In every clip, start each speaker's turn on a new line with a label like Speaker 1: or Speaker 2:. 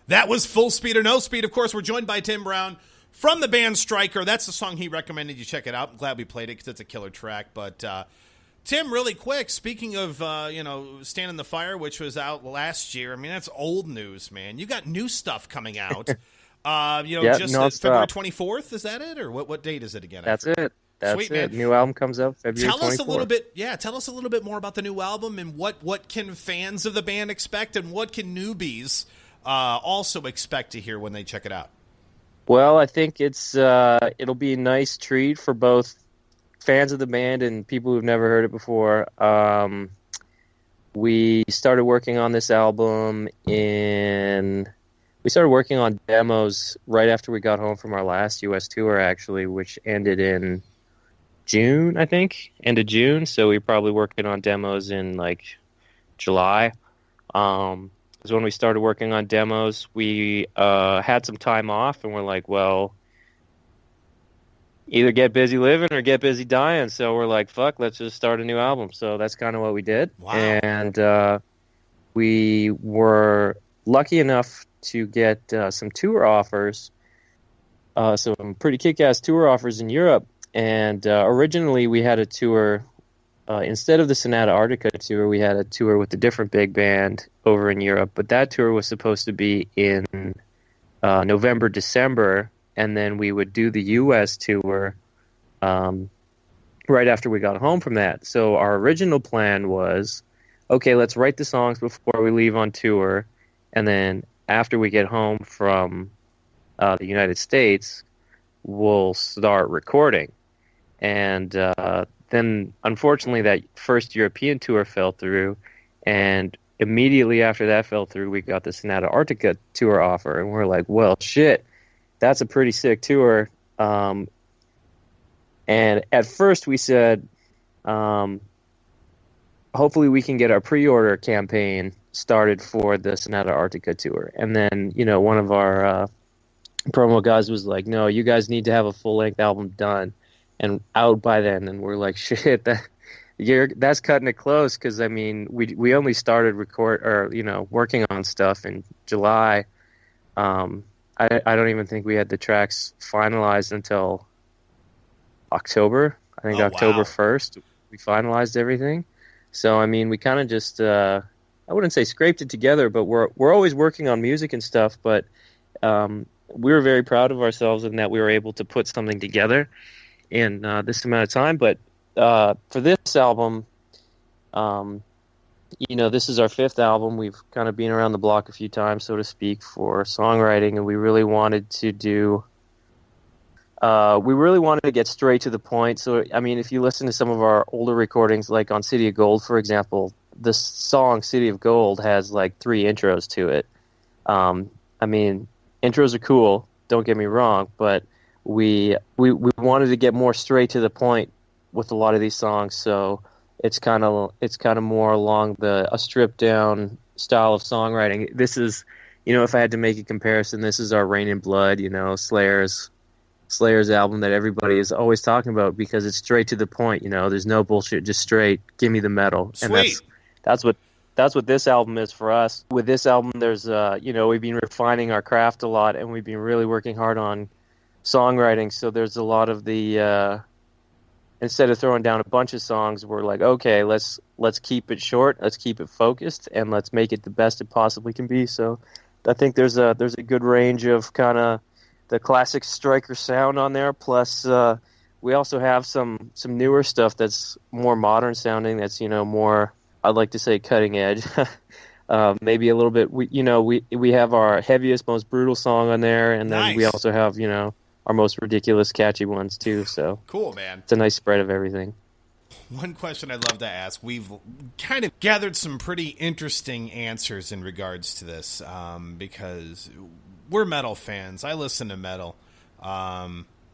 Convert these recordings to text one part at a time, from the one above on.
Speaker 1: That was Full Speed or No Speed. Of course, we're joined by Tim Brown from the band Stryker. That's the song he recommended you check it out. I'm glad we played it because it's a killer track. But Tim, really quick, speaking of Stand in the Fire, which was out last year. I mean, that's old news, man. You got new stuff coming out. February 24th. Is that it, or what date is it again?
Speaker 2: That's it. That's
Speaker 1: Sweet,
Speaker 2: it.
Speaker 1: man.
Speaker 2: New album comes out February 24th.
Speaker 1: Tell us a little bit more about the new album and what can fans of the band expect and what can newbies also expect to hear when they check it out.
Speaker 2: Well, I think it'll be a nice treat for both fans of the band and people who've never heard it before. We started working on this album we started working on demos right after we got home from our last U.S. tour, actually, which ended in June, I think. End of June, so we were probably working on demos in, July. Is when we started working on demos. We had some time off, and we're like, well, either get busy living or get busy dying. So we're like, fuck, let's just start a new album. So that's kind of what we did.
Speaker 1: Wow.
Speaker 2: And we were lucky enough to get some tour offers, some pretty kick-ass tour offers in Europe. And originally we had a tour, instead of the Sonata Arctica tour, we had a tour with a different big band over in Europe. But that tour was supposed to be in November, December, and then we would do the U.S. tour right after we got home from that. So our original plan was, okay, let's write the songs before we leave on tour, and then after we get home from the United States, we'll start recording. And then, unfortunately, that first European tour fell through, and immediately after that fell through, we got the Sonata Arctica tour offer, and we're like, well, shit, that's a pretty sick tour. And at first we said, hopefully we can get our pre-order campaign started for the Sonata Arctica tour. And then, one of our promo guys was like, no, you guys need to have a full-length album done and out by then. And we're like, shit, that's cutting it close, because, I mean, we only started working on stuff in July. I don't even think we had the tracks finalized until October. I think October 1st, we finalized everything. So, I mean, we kind of just, I wouldn't say scraped it together, but we're always working on music and stuff. But we were very proud of ourselves in that we were able to put something together in this amount of time. But for this album, this is our fifth album. We've kind of been around the block a few times, so to speak, for songwriting, and we really wanted to get straight to the point. So, I mean, if you listen to some of our older recordings, like on City of Gold, for example, the song City of Gold has like 3 intros to it. I mean, intros are cool, don't get me wrong, but we wanted to get more straight to the point with a lot of these songs, so it's kind of more along a stripped down style of songwriting. This is, if I had to make a comparison, this is our Rain in Blood, Slayer's album that everybody is always talking about, because it's straight to the point. There's no bullshit, just straight, give me the metal.
Speaker 1: Sweet.
Speaker 2: And that's what this album is for us. With this album, there's we've been refining our craft a lot, and we've been really working hard on songwriting. So there's a lot of the instead of throwing down a bunch of songs, we're like, okay, let's keep it short, let's keep it focused, and let's make it the best it possibly can be. So I think there's a good range of kind of the classic Stryker sound on there, plus we also have some newer stuff that's more modern sounding, that's more, I'd like to say, cutting edge. Maybe a little bit. We have our heaviest, most brutal song on there, and then we also have our most ridiculous, catchy ones too. So
Speaker 1: cool, man.
Speaker 2: It's a nice spread of everything.
Speaker 1: One question I'd love to ask, we've kind of gathered some pretty interesting answers in regards to this, because we're metal fans. I listen to metal.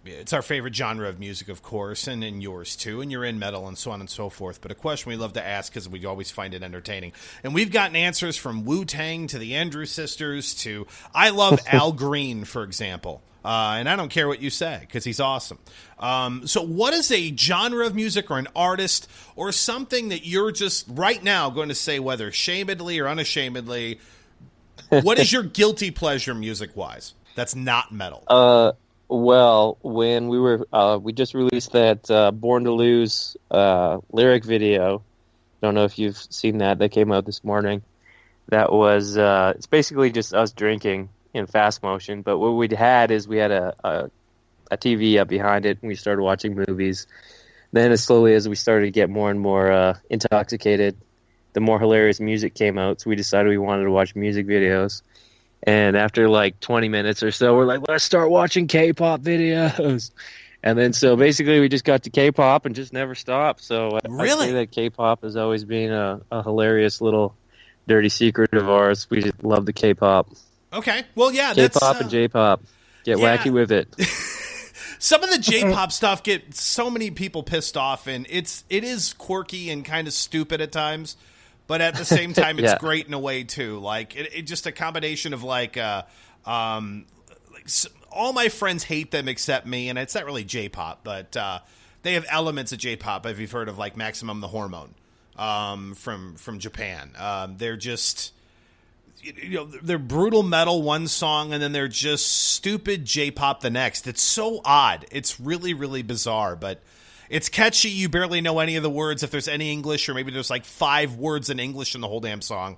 Speaker 1: It's our favorite genre of music, of course, and yours too, and you're in metal and so on and so forth. But a question we love to ask, because we always find it entertaining. And we've gotten answers from Wu-Tang to the Andrews Sisters to, I love Al Green, for example. And I don't care what you say, because he's awesome. So what is a genre of music or an artist or something that you're just right now going to say, whether shamedly or unashamedly, What is your guilty pleasure music-wise that's not metal?
Speaker 2: Well, when we just released that Born to Lose lyric video. Don't know if you've seen that. That came out this morning. That was it's basically just us drinking in fast motion. But what we had is we had a TV up behind it, and we started watching movies. Then, as slowly as we started to get more and more intoxicated, the more hilarious music came out. So we decided we wanted to watch music videos. And after like 20 minutes or so, we're like, let's start watching K-pop videos. And then so basically we just got to K-pop and just never stopped. So
Speaker 1: Really?
Speaker 2: I'd say that K-pop has always been a hilarious little dirty secret of ours. We just love the K-pop.
Speaker 1: Okay. Well, yeah.
Speaker 2: K-pop and J-pop. Get wacky with it.
Speaker 1: Some of the J-pop stuff get so many people pissed off, and it is quirky and kind of stupid at times. But at the same time, it's great in a way, too. Like, it just a combination of, all my friends hate them except me, and it's not really J-pop, but they have elements of J-pop. If you've heard of, like, Maximum the Hormone from Japan. They're just, they're brutal metal one song, and then they're just stupid J-pop the next. It's so odd. It's really, really bizarre, but it's catchy. You barely know any of the words if there's any English, or maybe there's like 5 words in English in the whole damn song.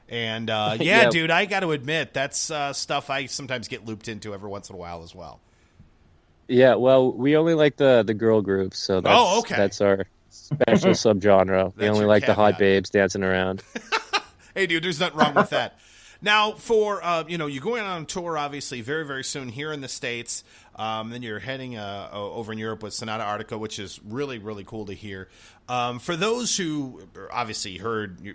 Speaker 1: And dude, I got to admit, that's stuff I sometimes get looped into every once in a while as well.
Speaker 2: Yeah, well, we only like the girl groups, so that's our special subgenre. We only like the hot babes dancing around.
Speaker 1: Hey, dude, there's nothing wrong with that. Now, for, you're going on tour, obviously, very, very soon here in the States. Then you're heading over in Europe with Sonata Arctica, which is really, really cool to hear. For those who obviously heard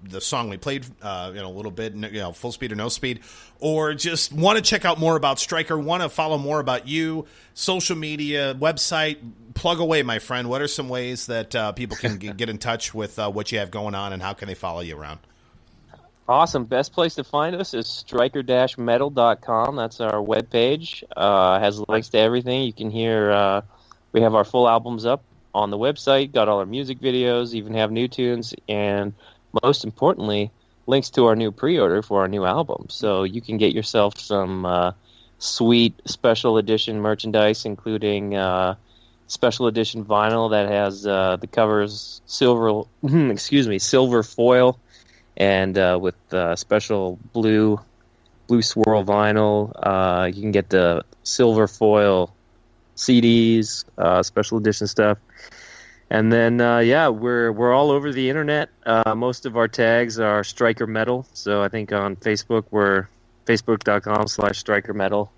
Speaker 1: the song we played, a little bit, Full Speed or No Speed, or just want to check out more about Stryker, want to follow more about you, social media, website, plug away, my friend. What are some ways that people can get in touch with what you have going on, and how can they follow you around?
Speaker 2: Awesome. Best place to find us is striker-metal.com. That's our webpage. Has links to everything. You can hear, we have our full albums up on the website, got all our music videos, even have new tunes, and most importantly, links to our new pre-order for our new album. So you can get yourself some sweet special edition merchandise, including special edition vinyl that has the covers silver foil, and with special blue swirl vinyl. You can get the silver foil CDs, special edition stuff. And then, we're all over the internet. Most of our tags are Stryker Metal. So I think on Facebook, we're facebook.com/Stryker Metal.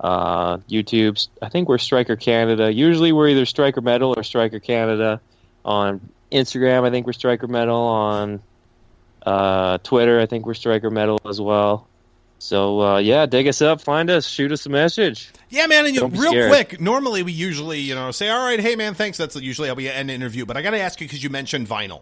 Speaker 2: YouTube, I think we're Stryker Canada. Usually we're either Stryker Metal or Stryker Canada. On Instagram, I think we're Stryker Metal. On Twitter, I think we're Stryker Metal as well. So, dig us up, find us, shoot us a message.
Speaker 1: Yeah, man, and real quick, normally we usually, say, all right, hey, man, thanks. That's usually how we end an interview. But I got to ask you, because you mentioned vinyl.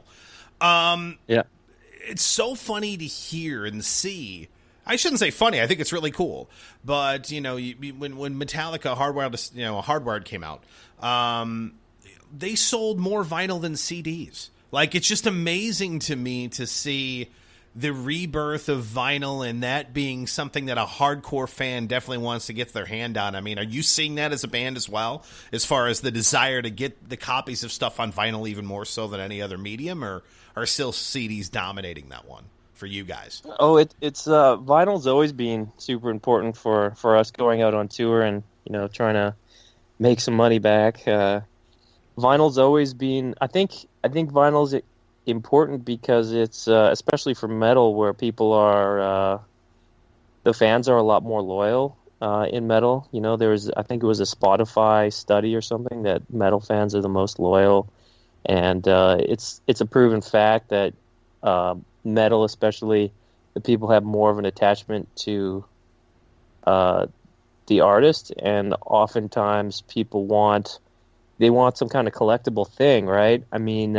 Speaker 1: It's so funny to hear and see. I shouldn't say funny. I think it's really cool. But, when Metallica Hardwired came out, they sold more vinyl than CDs. Like, it's just amazing to me to see the rebirth of vinyl, and that being something that a hardcore fan definitely wants to get their hand on. I mean, are you seeing that as a band as well, as far as the desire to get the copies of stuff on vinyl even more so than any other medium, or are still CDs dominating that one for you guys?
Speaker 2: Oh, it's vinyl's always been super important for us going out on tour and, trying to make some money back. Vinyl's always been, I think vinyl's important because it's especially for metal, where people are the fans are a lot more loyal in metal. I think it was a Spotify study or something that metal fans are the most loyal, and it's a proven fact that metal, especially, the people have more of an attachment to the artist, and oftentimes people want some kind of collectible thing, right? I mean,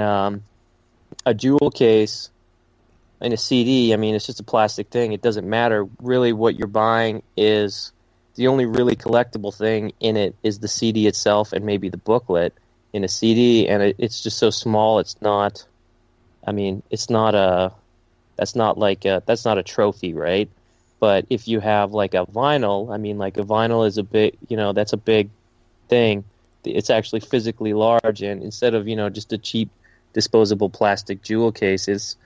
Speaker 2: a jewel case and a CD, it's just a plastic thing. It doesn't matter. Really, what you're buying is the only really collectible thing in it is the CD itself and maybe the booklet in a CD, and it's just so small. It's not. That's not a trophy, right? But if you have like a vinyl, I mean, like a vinyl is a big, that's a big thing. It's actually physically large, and instead of just a cheap disposable plastic jewel case, it's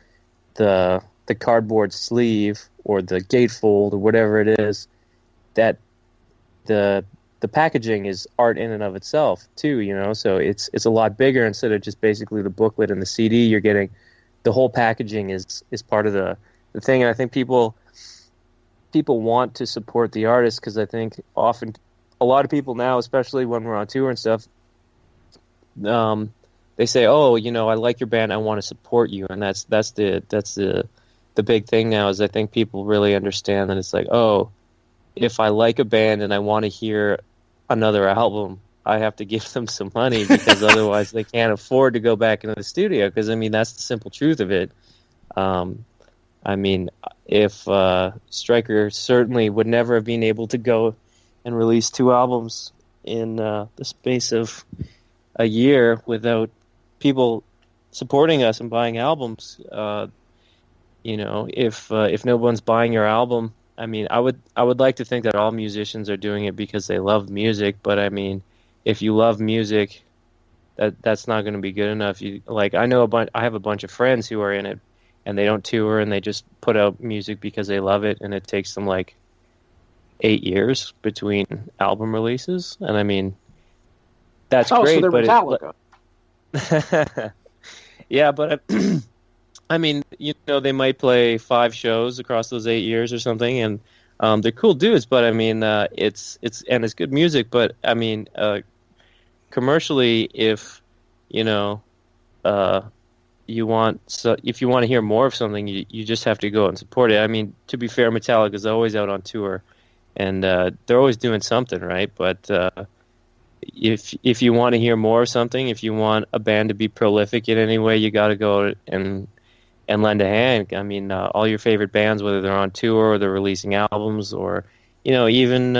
Speaker 2: the cardboard sleeve or the gatefold or whatever it is. That the packaging is art in and of itself too. So it's a lot bigger. Instead of just basically the booklet and the CD, you're getting the whole packaging is part of the thing. And I think people want to support the artist, because I think often a lot of people now, especially when we're on tour and stuff, they say, "Oh, I like your band. I want to support you." And that's the big thing now, is I think people really understand that it's like, oh, if I like a band and I want to hear another album, I have to give them some money, because otherwise they can't afford to go back into the studio. Because, I mean, that's the simple truth of it. I mean, if Stryker certainly would never have been able to go and release 2 albums in the space of a year without people supporting us and buying albums. If no one's buying your album, I mean, I would like to think that all musicians are doing it because they love music. But I mean, if you love music, that's not going to be good enough. I have a bunch of friends who are in it, and they don't tour, and they just put out music because they love it, and it takes them like 8 years between album releases. And I mean, that's great.
Speaker 3: So they're
Speaker 2: but
Speaker 3: Metallica.
Speaker 2: Yeah, but I mean, they might play 5 shows across those 8 years or something, and they're cool dudes. But I mean, it's good music. But I mean, commercially, if if you want to hear more of something, you just have to go and support it. I mean, to be fair, Metallica's always out on tour, and they're always doing something, right? But if you want to hear more of something, if you want a band to be prolific in any way, you got to go and lend a hand. I mean, all your favorite bands, whether they're on tour or they're releasing albums, or even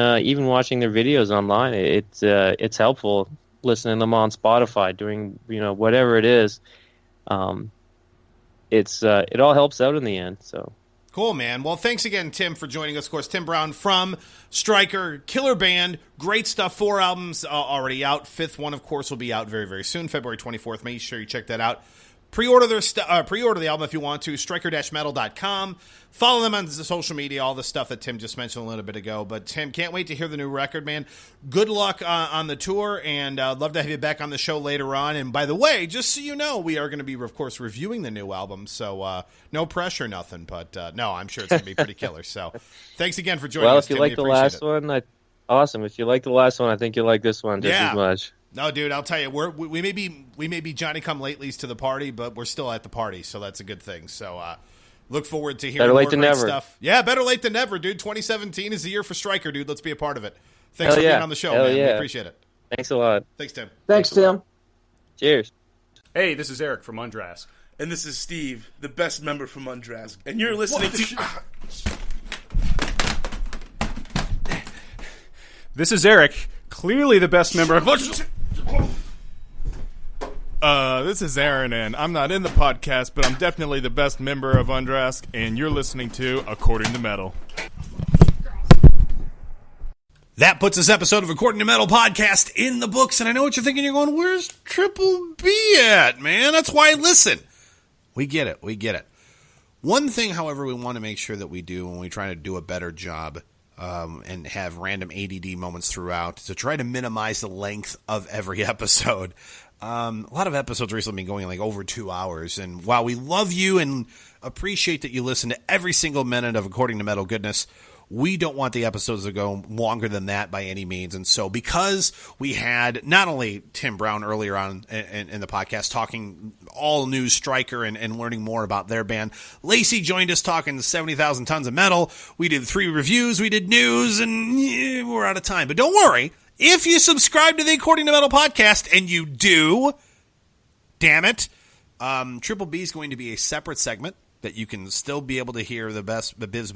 Speaker 2: watching their videos online, it's helpful. Listening to them on Spotify, doing whatever it is, it all helps out in the end. So.
Speaker 1: Cool, man. Well, thanks again, Tim, for joining us. Of course, Tim Brown from Stryker, killer band, great stuff. 4 albums already out. 5th one, of course, will be out very, very soon, February 24th. Make sure you check that out. Pre-order the album if you want to, stryker-metal.com. Follow them on the social media, all the stuff that Tim just mentioned a little bit ago. But, Tim, can't wait to hear the new record, man. Good luck on the tour, and I'd love to have you back on the show later on. And, by the way, just so you know, we are going to be, of course, reviewing the new album. So, no pressure, nothing. But, no, I'm sure it's going to be pretty killer. So, thanks again for joining us,
Speaker 2: Tim.
Speaker 1: Well, if
Speaker 2: you like the last one, awesome. If you like the last one, I think you'll like this one just as much.
Speaker 1: No, dude, I'll tell you, we may be Johnny-come-latelys to the party, but we're still at the party, so that's a good thing. So look forward to hearing more great stuff. Yeah, better late than never, dude. 2017 is the year for Stryker, dude. Let's be a part of it. Thanks for being on the show, man. We appreciate it.
Speaker 2: Thanks a lot.
Speaker 1: Thanks, Tim.
Speaker 3: Thanks, Tim.
Speaker 2: Cheers.
Speaker 4: Hey, this is Eric from Undrask.
Speaker 5: And this is Steve, the best member from Undrask. And you're listening to...
Speaker 4: This is Eric, clearly the best member of...
Speaker 6: This is Aaron, and I'm not in the podcast, but I'm definitely the best member of Undrask, and you're listening to According to Metal.
Speaker 1: That puts this episode of According to Metal podcast in the books, and I know what you're thinking. You're going, where's Triple B at, man? That's why I listen. We get it. One thing, however, we want to make sure that we do when we try to do a better job and have random ADD moments throughout to try to minimize the length of every episode. A lot of episodes recently been going like over 2 hours, and while we love you and appreciate that you listen to every single minute of According to Metal goodness, we don't want the episodes to go longer than that by any means. And so because we had not only Tim Brown earlier on in the podcast talking all new Stryker and learning more about their band, Lacy joined us talking 70,000 tons of metal. We did 3 reviews, we did news, and we're out of time. But don't worry. If you subscribe to the According to Metal podcast, and you do, damn it, Triple B is going to be a separate segment that you can still be able to hear the best, the biz